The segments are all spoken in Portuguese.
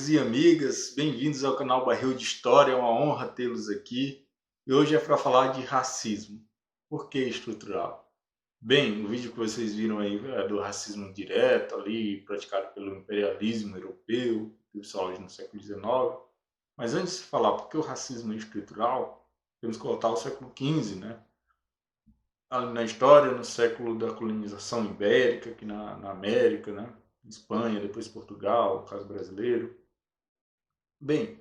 amigos e amigas, bem-vindos ao canal Barril de História, é uma honra tê-los aqui. E hoje é para falar de racismo. Por que estrutural? Bem, o vídeo que vocês viram aí é do racismo direto ali, praticado pelo imperialismo europeu, principalmente no século XIX. Mas antes de falar por que o racismo é estrutural, temos que voltar ao século XV, né? Ali na história, no século da colonização ibérica, aqui na América, né? Espanha, depois Portugal, caso brasileiro. Bem,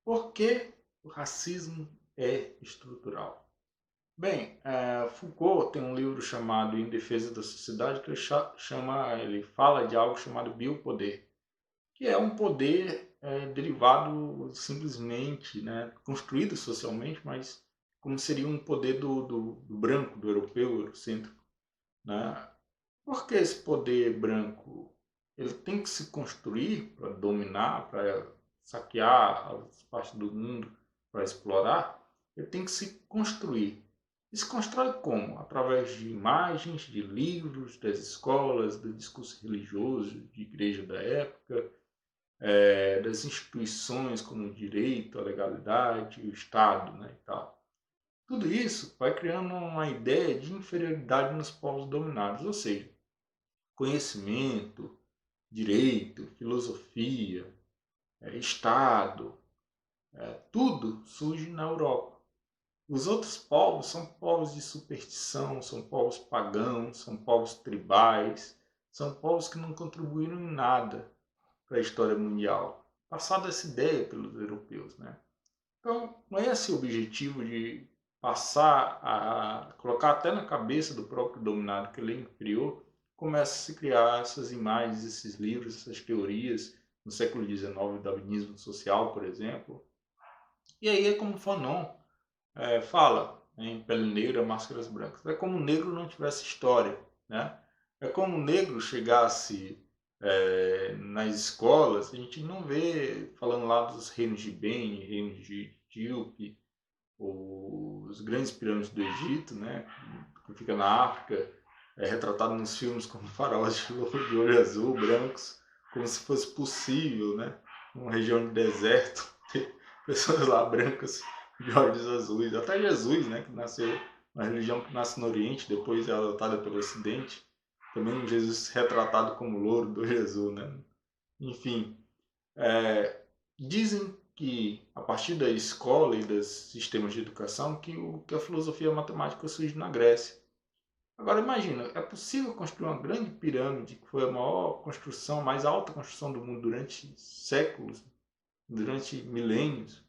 por que o racismo é estrutural? Bem, Foucault tem um livro chamado Em Defesa da Sociedade que ele fala de algo chamado biopoder, que é um poder derivado simplesmente, né, construído socialmente, mas como seria um poder do branco, do europeu, eurocêntrico. Né? Por que esse poder branco ele tem que se construir para dominar, para saquear as partes do mundo, para explorar? Ele tem que se construir. E se constrói como? Através de imagens, de livros, das escolas, do discurso religioso, de igreja da época, das instituições como o direito, a legalidade, o Estado, né, e tal. Tudo isso vai criando uma ideia de inferioridade nos povos dominados, ou seja, conhecimento, direito, filosofia, Estado, tudo surge na Europa. Os outros povos são povos de superstição, são povos pagãos, são povos tribais, são povos que não contribuíram em nada para a história mundial. Passada essa ideia pelos europeus, né? Então, não é esse o objetivo de passar a colocar até na cabeça do próprio dominado que ele é inferior, começa a se criar essas imagens, esses livros, essas teorias, no século XIX, o darwinismo social, por exemplo. E aí é como Fanon fala em Pele Negra, Máscaras Brancas. É como o negro não tivesse história, né? É como o negro chegasse nas escolas, a gente não vê falando lá dos reinos de Beni, reinos de Etíope, os grandes pirâmides do Egito, né? Que fica na África, retratado nos filmes como faraós de olho azul, brancos, como se fosse possível, né? Numa região de deserto, ter pessoas lá brancas de olhos azuis. Até Jesus, né? Que nasceu uma religião que nasce no Oriente, depois é adotada pelo Ocidente. Também um Jesus retratado como louro do olho azul, né? Enfim, dizem que a partir da escola e dos sistemas de educação que a filosofia e a matemática surge na Grécia. Agora imagina, é possível construir uma grande pirâmide, que foi a maior construção, a mais alta construção do mundo durante séculos, durante milênios,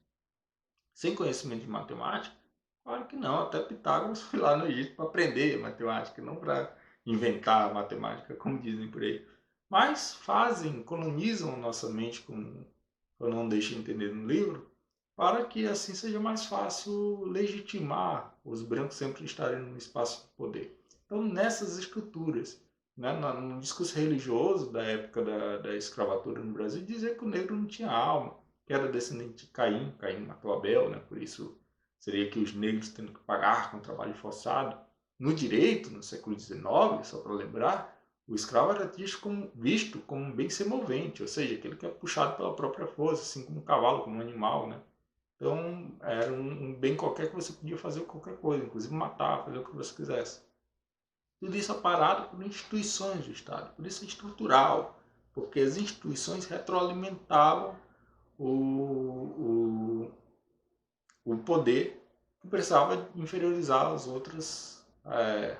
sem conhecimento de matemática? Claro que não, até Pitágoras foi lá no Egito para aprender matemática, não para inventar a matemática, como dizem por aí. Mas fazem, colonizam nossa mente, como eu não deixo entender no livro, para que assim seja mais fácil legitimar os brancos sempre estarem no espaço de poder. Então, nessas estruturas, né, no discurso religioso da época da escravatura no Brasil, dizia que o negro não tinha alma, que era descendente de Caim, Caim matou Abel, né, por isso seria que os negros tendo que pagar com trabalho forçado. No direito, no século XIX, só para lembrar, o escravo era visto como um bem semovente, ou seja, aquele que é puxado pela própria força, assim como um cavalo, como um animal, né? Então, era um bem qualquer que você podia fazer qualquer coisa, inclusive matar, fazer o que você quisesse. Tudo isso é parado por instituições do Estado, por isso é estrutural, porque as instituições retroalimentavam o, o poder que precisava inferiorizar as outras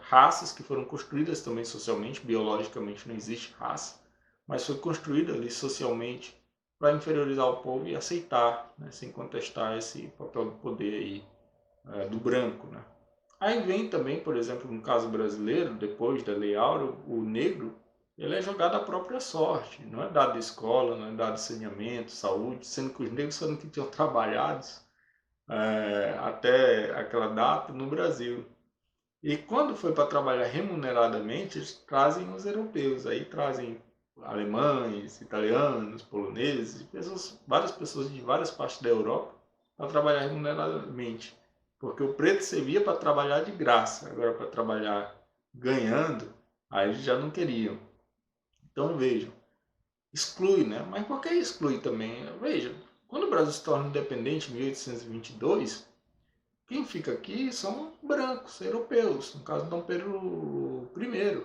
raças que foram construídas também socialmente, biologicamente não existe raça, mas foi construída ali socialmente para inferiorizar o povo e aceitar, né, sem contestar esse papel do poder aí, do branco. Né? Aí vem também, por exemplo, no caso brasileiro, depois da Lei Áurea, o negro ele é jogado à própria sorte, não é dado escola, não é dado saneamento, saúde, sendo que os negros foram que tinham trabalhado até aquela data no Brasil. E quando foi para trabalhar remuneradamente, eles trazem os europeus, aí trazem alemães, italianos, poloneses, várias pessoas de várias partes da Europa para trabalhar remuneradamente. Porque o preto servia para trabalhar de graça, agora para trabalhar ganhando, aí eles já não queriam. Então vejam, exclui, né? Mas por que exclui também? Veja, quando o Brasil se torna independente em 1822, quem fica aqui são brancos, europeus, no caso Dom Pedro I,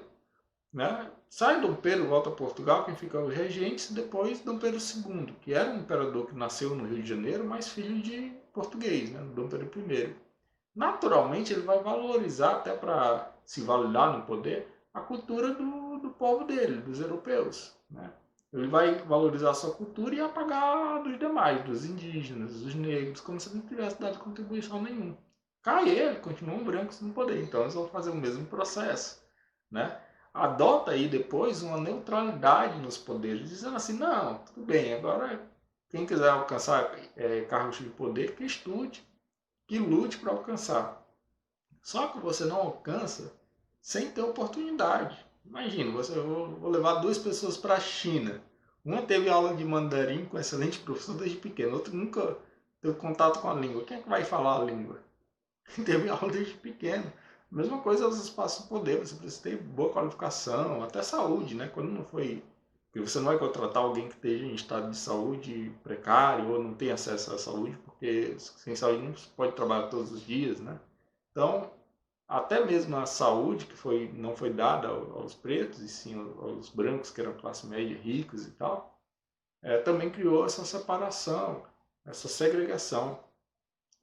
né? Sai Dom Pedro, volta a Portugal, quem fica os regentes, depois Dom Pedro II, que era um imperador que nasceu no Rio de Janeiro, mas filho de português, né? Dom Pedro I. Naturalmente ele vai valorizar, até para se validar no poder, a cultura do povo dele, dos europeus, né? Ele vai valorizar a sua cultura e apagar a dos demais, dos indígenas, dos negros, como se não tivesse dado contribuição nenhuma. Cai ele, continuam brancos no poder, então eles vão fazer o mesmo processo, né? Adota aí depois uma neutralidade nos poderes, dizendo assim, não, tudo bem, agora quem quiser alcançar cargos de poder, que estude, que lute para alcançar. Só que você não alcança sem ter oportunidade. Imagina, vou levar duas pessoas para a China. Uma teve aula de mandarim com excelente professor desde pequeno, outra nunca teve contato com a língua. Quem é que vai falar a língua? Quem teve aula desde pequeno. Mesma coisa aos espaços de poder, você precisa ter boa qualificação, até saúde, né? Quando não foi. Porque você não vai contratar alguém que esteja em estado de saúde precário ou não tem acesso à saúde, porque sem saúde não se pode trabalhar todos os dias, né? Então, até mesmo a saúde, que não foi dada aos pretos, e sim aos brancos, que eram classe média, ricos e tal, também criou essa separação, essa segregação.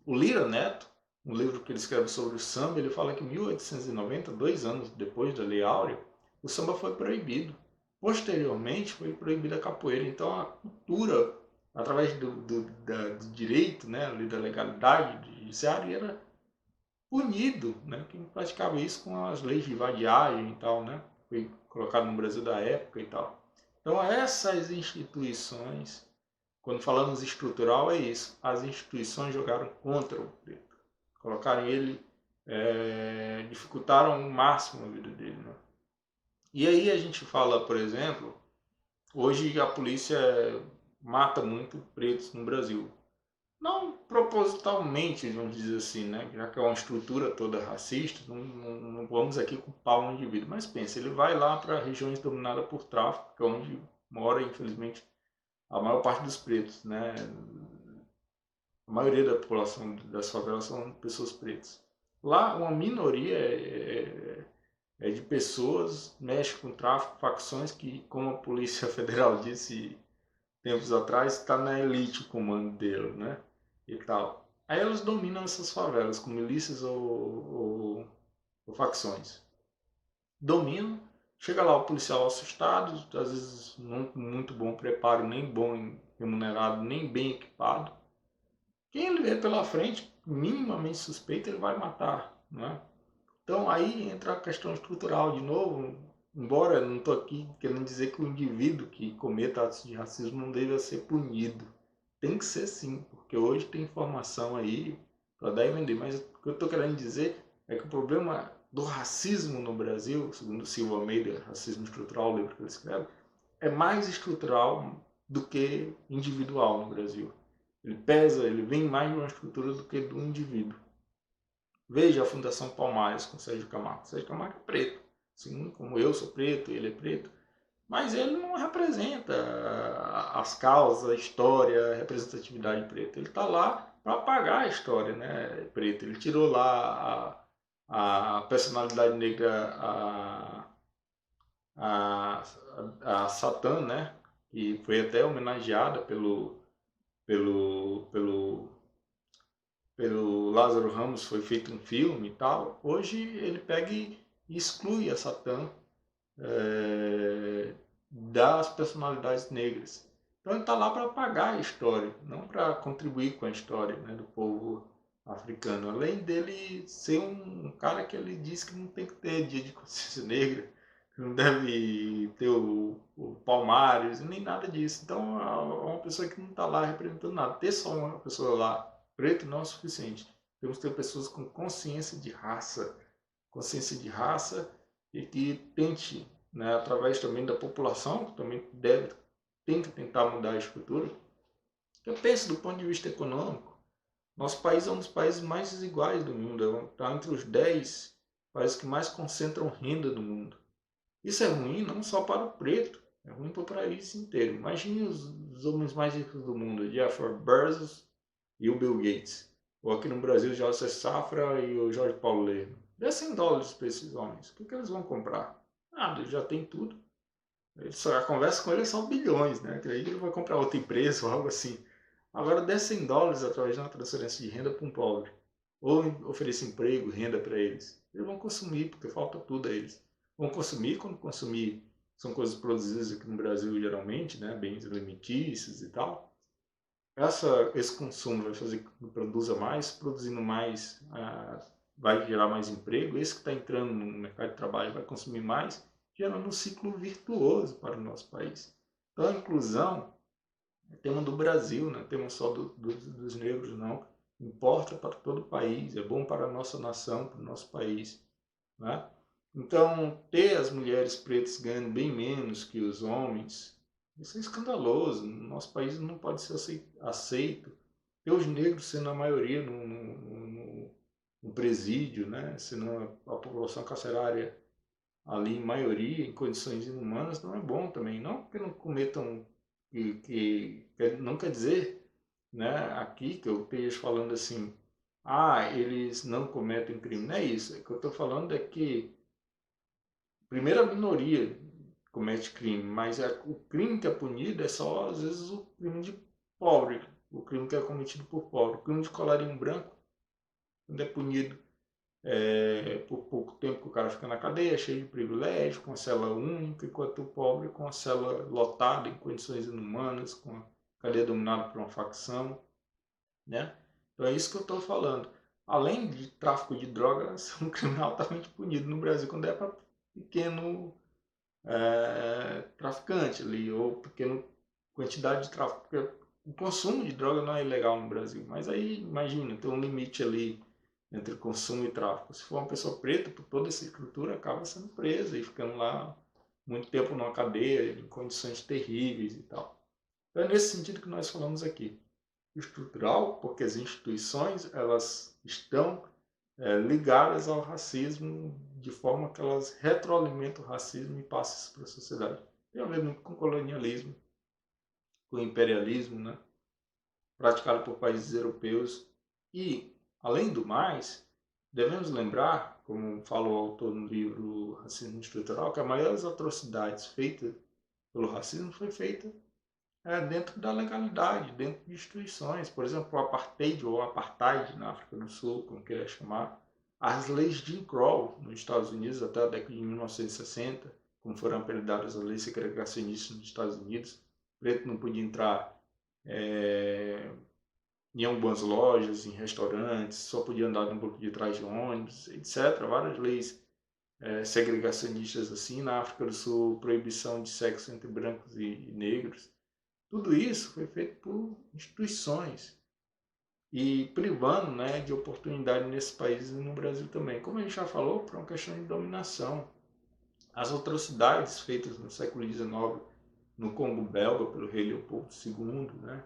O Lira Neto, um livro que ele escreve sobre o samba, ele fala que em 1890, 2 anos depois da Lei Áurea, o samba foi proibido. Posteriormente, foi proibida a capoeira. Então, a cultura, através do direito, né, da legalidade do judiciário, era punido, né? Quem praticava isso com as leis de vadiagem e tal, né? Foi colocado no Brasil da época e tal. Então essas instituições, quando falamos estrutural, é isso. As instituições jogaram contra o preto, colocaram ele, dificultaram ao máximo a vida dele, né? E aí a gente fala, por exemplo, hoje a polícia mata muito pretos no Brasil. Não propositalmente, vamos dizer assim, né? Já que é uma estrutura toda racista, não vamos aqui culpar um indivíduo. Mas pensa, ele vai lá para regiões dominadas por tráfico, que é onde mora, infelizmente, a maior parte dos pretos, né? A maioria da população das favelas são pessoas pretas. Lá, uma minoria é de pessoas, mexe com tráfico, facções que, como a Polícia Federal disse tempos atrás, está na elite o comando dele, né? E tal. Aí elas dominam essas favelas com milícias ou facções. Dominam, chega lá o policial assustado, às vezes não com muito bom preparo, nem bom remunerado, nem bem equipado. Quem ele vê pela frente, minimamente suspeito, ele vai matar, né? Então aí entra a questão estrutural de novo, embora eu não estou aqui querendo dizer que o indivíduo que cometa atos de racismo não deva ser punido. Tem que ser sim, porque hoje tem informação aí para dar e vender. Mas o que eu estou querendo dizer é que o problema do racismo no Brasil, segundo Silva Almeida, Racismo Estrutural, o livro que ele escreve, é mais estrutural do que individual no Brasil. Ele pesa, ele vem mais de uma estrutura do que do indivíduo. Veja a Fundação Palmares com Sérgio Camargo. Sérgio Camargo é preto, assim como eu sou preto, ele é preto, mas ele não representa as causas, a história, a representatividade preta. Ele está lá para apagar a história, né, preta. Ele tirou lá a personalidade negra, a, a Satã, né, que foi até homenageada pelo pelo Lázaro Ramos, foi feito um filme e tal. Hoje ele pega e exclui a Satã das personalidades negras. Então ele está lá para apagar a história, não para contribuir com a história, né, do povo africano. Além dele ser um cara que ele diz que não tem que ter dia de consciência negra, que não deve ter o Palmares, nem nada disso. Então é uma pessoa que não está lá representando nada. Ter só uma pessoa lá preto não é o suficiente. Temos que ter pessoas com consciência de raça e que tente, né, através também da população, que também tem que tentar mudar a estrutura. Eu penso do ponto de vista econômico, nosso país é um dos países mais desiguais do mundo, está entre os 10 países que mais concentram renda do mundo. Isso é ruim não só para o preto, É ruim para o país inteiro. Imagine os homens mais ricos do mundo, Jeff Bezos e o Bill Gates. Ou aqui no Brasil, José Safra e o Jorge Paulo Leite. Dê $100 para esses homens. O que eles vão comprar? Nada, já tem tudo. A conversa com ele é só bilhões, né? Que aí ele vai comprar outra empresa ou algo assim. Agora, dê $100 através de uma transferência de renda para um pobre. Ou oferecer emprego, renda para eles. Eles vão consumir, porque falta tudo a eles. Vão consumir, quando consumir, são coisas produzidas aqui no Brasil geralmente, né? Bens alimentícios e tal. Esse consumo vai fazer com que produza mais, produzindo mais, vai gerar mais emprego. Esse que está entrando no mercado de trabalho vai consumir mais, gerando um ciclo virtuoso para o nosso país. Então, a inclusão é tema do Brasil, não é tema só dos negros, não. Importa para todo o país, é bom para a nossa nação, para o nosso país. Né? Então, ter as mulheres pretas ganhando bem menos que os homens, isso é escandaloso. No nosso país não pode ser aceito. Ter os negros sendo a maioria no presídio, né? Sendo a população carcerária ali em maioria, em condições inumanas, não é bom também. Não porque não cometam, não quer dizer, né, aqui que eu esteja falando assim, eles não cometem crime. Não é isso. O que eu estou falando é que, primeiro, a minoria comete crime, mas o crime que é punido é só, às vezes, o crime de pobre, o crime que é cometido por pobre. O crime de colarinho branco, quando é punido por pouco tempo que o cara fica na cadeia, cheio de privilégio, com a cela única, enquanto o pobre com a cela lotada, em condições inumanas, com a cadeia dominada por uma facção, né? Então é isso que eu estou falando. Além de tráfico de drogas, é um crime altamente punido no Brasil, quando é para pequeno traficante ali, ou pequena quantidade de tráfico, porque o consumo de droga não é ilegal no Brasil, mas aí imagina, tem um limite ali entre consumo e tráfico. Se for uma pessoa preta, por toda essa estrutura, acaba sendo presa e ficando lá muito tempo numa cadeia, em condições terríveis e tal. Então é nesse sentido que nós falamos aqui. Estrutural, porque as instituições elas estão ligadas ao racismo de forma que elas retroalimentam o racismo e passam isso para a sociedade. Tem a ver muito com o colonialismo, com o imperialismo, né? Praticado por países europeus. E, além do mais, devemos lembrar, como fala o autor no livro Racismo Estrutural, que a maior das atrocidades feitas pelo racismo foi feita dentro da legalidade, dentro de instituições. Por exemplo, o apartheid ou apartheid na África do Sul, como queira chamar, as leis de Jim Crow nos Estados Unidos até a década de 1960, como foram apelidadas as leis segregacionistas nos Estados Unidos, o preto não podia entrar em algumas lojas, em restaurantes, só podia andar no banco de trás de ônibus, etc. Várias leis segregacionistas assim. Na África do Sul, proibição de sexo entre brancos e negros. Tudo isso foi feito por instituições e privando, né, de oportunidade nesses países e no Brasil também. Como a gente já falou, por uma questão de dominação. As atrocidades feitas no século XIX no Congo belga pelo rei Leopoldo II, né,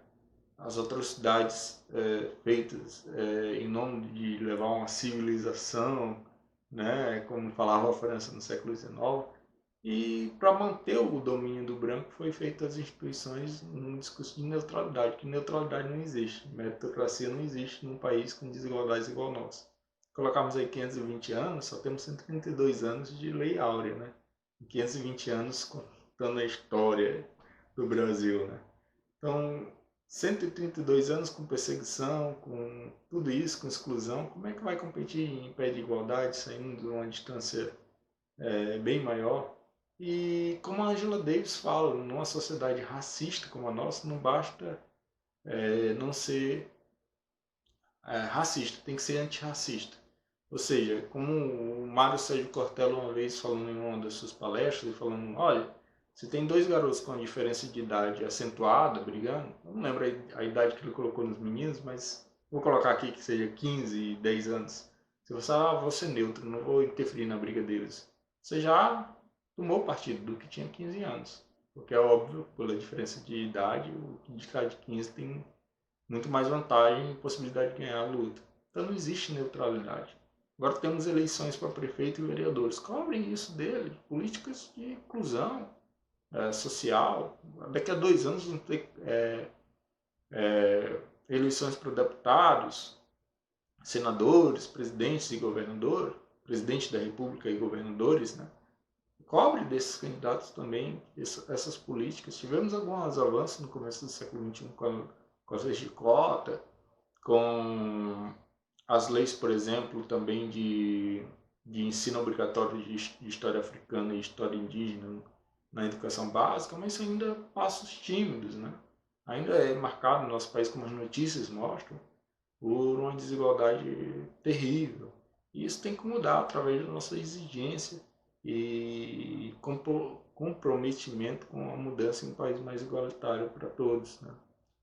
as atrocidades feitas em nome de levar uma civilização, né, como falava a França no século XIX, e para manter o domínio do branco foi feito as instituições num discurso de neutralidade, que neutralidade não existe, meritocracia não existe num país com desigualdades igual ao nosso. Colocamos aí 520 anos, só temos 132 anos de lei áurea, né? 520 anos contando a história do Brasil, né? Então, 132 anos com perseguição, com tudo isso, com exclusão, como é que vai competir em pé de igualdade, saindo de uma distância bem maior? E como a Angela Davis fala, numa sociedade racista como a nossa, não basta não ser racista, tem que ser antirracista. Ou seja, como o Mário Sérgio Cortella uma vez falando em uma das suas palestras, falando, olha, se tem dois garotos com uma diferença de idade acentuada, brigando, eu não lembro a idade que ele colocou nos meninos, mas vou colocar aqui que seja 15 e 10 anos. Se você vou ser neutro, não vou interferir na briga deles. Você já tomou partido do que tinha 15 anos. Porque é óbvio, pela diferença de idade, o que de cara de 15 tem muito mais vantagem e possibilidade de ganhar a luta. Então não existe neutralidade. Agora temos eleições para prefeito e vereadores. Cobrem isso dele. Políticas de inclusão. social. Daqui a 2 anos vão ter eleições para deputados, senadores, presidentes e governadores, presidente da República e governadores, né? Cobre desses candidatos também essas políticas. Tivemos alguns avanços no começo do século XXI com as leis de cota, com as leis, por exemplo, também de ensino obrigatório de história africana e história indígena na educação básica, mas ainda passos tímidos, né? Ainda é marcado no nosso país, como as notícias mostram, por uma desigualdade terrível. E isso tem que mudar através da nossa exigência e comprometimento com a mudança em um país mais igualitário para todos, né?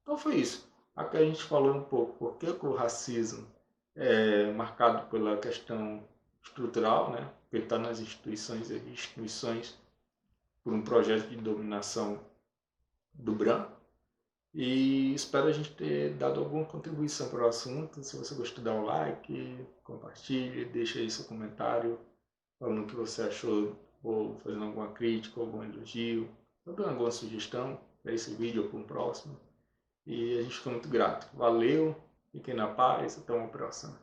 Então foi isso. Aqui a gente falou um pouco por que o racismo é marcado pela questão estrutural, né? Porque está nas instituições e instituições por um projeto de dominação do branco. E espero a gente ter dado alguma contribuição para o assunto. Se você gostou, dá um like, compartilhe, deixa aí seu comentário falando o que você achou, ou fazendo alguma crítica, algum elogio, ou dando alguma sugestão para esse vídeo ou para um próximo. E a gente fica muito grato. Valeu, fiquem na paz, até uma próxima.